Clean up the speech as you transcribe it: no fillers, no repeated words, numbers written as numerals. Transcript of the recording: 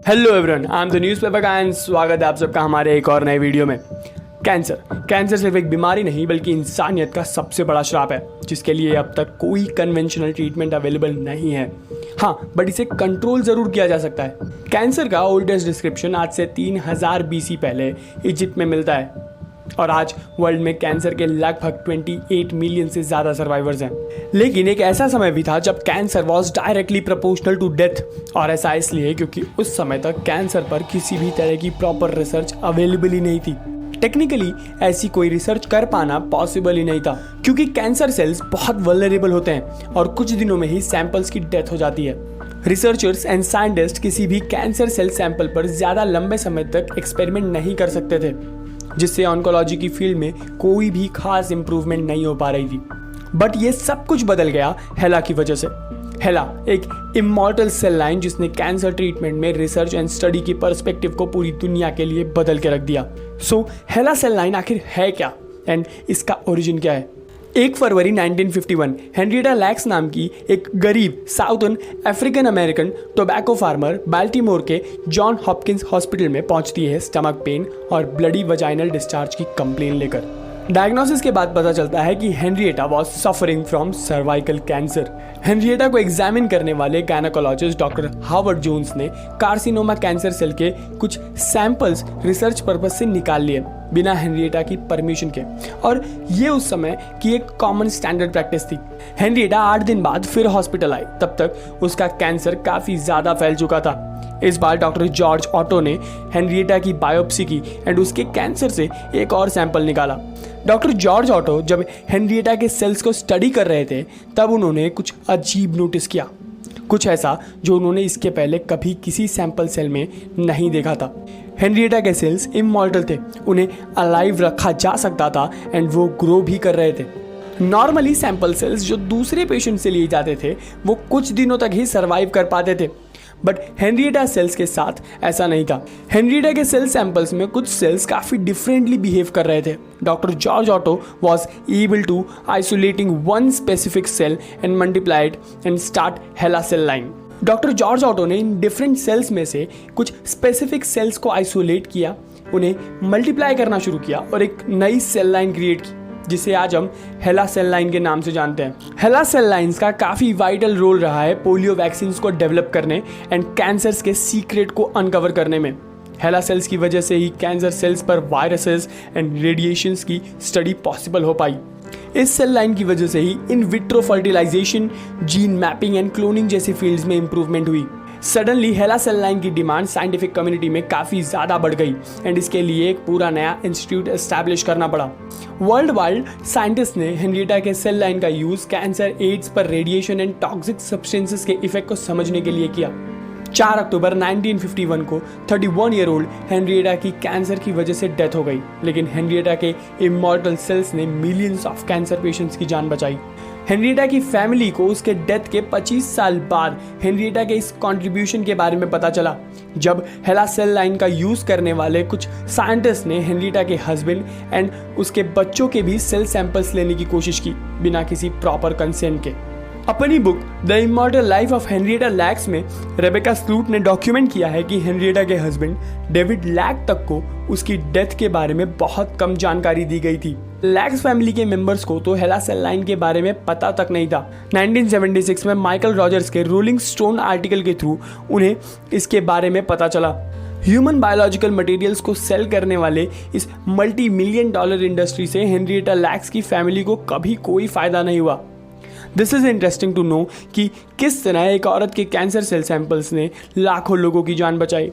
Hello everyone, I am the newspaper guy and स्वागत है आप सबका हमारे एक और नए वीडियो में। कैंसर सिर्फ एक बीमारी नहीं बल्कि इंसानियत का सबसे बड़ा श्राप है जिसके लिए अब तक कोई कन्वेंशनल ट्रीटमेंट अवेलेबल नहीं है। हाँ, बट इसे कंट्रोल जरूर किया जा सकता है। कैंसर का ओल्डेस्ट डिस्क्रिप्शन आज से 3000 BC पहले इजिप्ट में मिलता है और आज वर्ल्ड में कैंसर के लगभग 28 मिलियन से ज़्यादा सर्वाइवर्स हैं। लेकिन एक ऐसा समय भी था जब cancer was directly proportional to death, और ऐसा इसलिए क्योंकि उस समय तक कैंसर पर किसी भी तरह की प्रॉपर रिसर्च अवेलेबल ही नहीं थी। टेक्निकली ऐसी कोई रिसर्च कर पाना पॉसिबल ही नहीं था क्योंकि कैंसर सेल्स बहुत वल्नरेबल होते हैं और कुछ दिनों में ही सैंपल्स की डेथ हो जाती है। रिसर्चर्स एंड साइंटिस्ट किसी भी कैंसर सेल सैंपल पर ज़्यादा लंबे समय तक एक्सपेरिमेंट नहीं कर सकते थे, जिससे ऑन्कोलॉजी की फील्ड में कोई भी खास इंप्रूवमेंट नहीं हो पा रही थी। बट ये सब कुछ बदल गया हेला की वजह से। हेला एक इमॉर्टल सेल लाइन जिसने कैंसर ट्रीटमेंट में रिसर्च एंड स्टडी की पर्सपेक्टिव को पूरी दुनिया के लिए बदल के रख दिया। सो हेला सेल लाइन आखिर है क्या एंड इसका ओरिजिन क्या है? 1 फरवरी 1951 हेनरिएटा लैक्स नाम की एक गरीब southern African American tobacco farmer Baltimore के जॉन हॉपकिंस हॉस्पिटल में पहुंचती है स्टमक पेन और ब्लडी वजाइनल डिस्चार्ज की कंप्लेन लेकर। डायग्नोसिस के बाद पता चलता है कि Henrietta was suffering from cervical cancer. Henrietta को एग्जामिन करने वाले गायनेकोलॉजिस्ट डॉक्टर हावर्ड जोन्स ने कार्सिनोमा कैंसर सेल के कुछ सैंपल्स रिसर्च पर्पज से निकाल लिए बिना हेनरिएटा की परमिशन के, और ये उस समय की एक कॉमन स्टैंडर्ड प्रैक्टिस थी। हेनरिएटा 8 दिन बाद फिर हॉस्पिटल आई, तब तक उसका कैंसर काफ़ी ज़्यादा फैल चुका था। इस बार डॉक्टर जॉर्ज ऑटो ने हेनरिएटा की बायोप्सी की एंड उसके कैंसर से एक और सैंपल निकाला। डॉक्टर जॉर्ज ऑटो जब हेनरिएटा के सेल्स को स्टडी कर रहे थे तब उन्होंने कुछ अजीब नोटिस किया, कुछ ऐसा जो उन्होंने इसके पहले कभी किसी सैंपल सेल में नहीं देखा था। हेनरिएटा के सेल्स इमॉर्टल थे, उन्हें अलाइव रखा जा सकता था एंड वो ग्रो भी कर रहे थे। नॉर्मली सैंपल सेल्स जो दूसरे पेशेंट से लिए जाते थे वो कुछ दिनों तक ही सर्वाइव कर पाते थे, बट हेनरिएटा सेल्स के साथ ऐसा नहीं था। हेनरिएटा के सेल सैंपल्स में कुछ सेल्स काफ़ी डिफरेंटली बिहेव कर रहे थे। Doctor George Otto was able to isolating one specific cell and multiplied and start HeLa cell line. Doctor George Otto ने इन डिफरेंट सेल्स में से कुछ स्पेसिफिक सेल्स को आइसोलेट किया, उन्हें मल्टीप्लाई करना शुरू किया और एक नई सेल लाइन क्रिएट की जिसे आज हम हेला सेल लाइन के नाम से जानते हैं। हेला सेल लाइंस का काफ़ी वाइटल रोल रहा है पोलियो वैक्सीन्स को डेवलप करने एंड कैंसर्स के सीक्रेट को अनकवर करने में। हेला सेल्स की वजह से ही कैंसर सेल्स पर वायरसेस एंड रेडिएशंस की स्टडी पॉसिबल हो पाई। इस सेल लाइन की वजह से ही in vitro fertilisation, gene mapping and cloning जैसी फील्ड्स में इंप्रूवमेंट हुई। सडनली हेला सेल लाइन की डिमांड साइंटिफिक कम्युनिटी में काफ़ी ज़्यादा बढ़ गई एंड इसके लिए एक पूरा नया इंस्टीट्यूट एस्टैब्लिश करना पड़ा। वर्ल्ड वाइड साइंटिस्ट ने हेनरिएटा के सेल लाइन का यूज़ कैंसर, एड्स पर रेडिएशन एंड टॉक्सिक सब्सटेंसेस के इफेक्ट को समझने के लिए किया। 4 अक्टूबर 1951 को 31 ईयर ओल्ड हेनरिएटा की कैंसर की वजह से डेथ हो गई, लेकिन हेनरिएटा के इमॉर्टल सेल्स ने मिलियंस ऑफ कैंसर पेशेंट्स की जान बचाई। हेनरिएटा की फैमिली को उसके डेथ के 25 साल बाद हेनरिएटा के इस कंट्रीब्यूशन के बारे में पता चला जब हेला सेल लाइन का यूज़ करने वाले कुछ साइंटिस्ट ने हेनरिएटा के हस्बैंड एंड उसके बच्चों के भी सेल सैंपल्स लेने की कोशिश की बिना किसी प्रॉपर कंसेंट के। अपनी book the immortal life of Henrietta lakhs में रेबेका स्लूट ने डॉक्यूमेंट किया है कि हेनरिएटा के हस्बैंड डेविड लैक तक को उसकी डेथ के बारे में बहुत कम जानकारी दी गई थी। लैक्स फैमिली के मेंबर्स को तो हेला सेल लाइन के बारे में पता तक नहीं था। 1976 में माइकल रॉजर्स के रोलिंग स्टोन आर्टिकल के थ्रू उन्हें इसके बारे में पता चला। ह्यूमन बायोलॉजिकल मटेरियल्स को सेल करने वाले इस $multi-million इंडस्ट्री से हेनरिएटा लैक्स की फैमिली को कभी कोई फायदा नहीं हुआ। This is interesting to know कि किस तरह एक औरत के कैंसर सेल सैंपल्स ने लाखों लोगों की जान बचाई।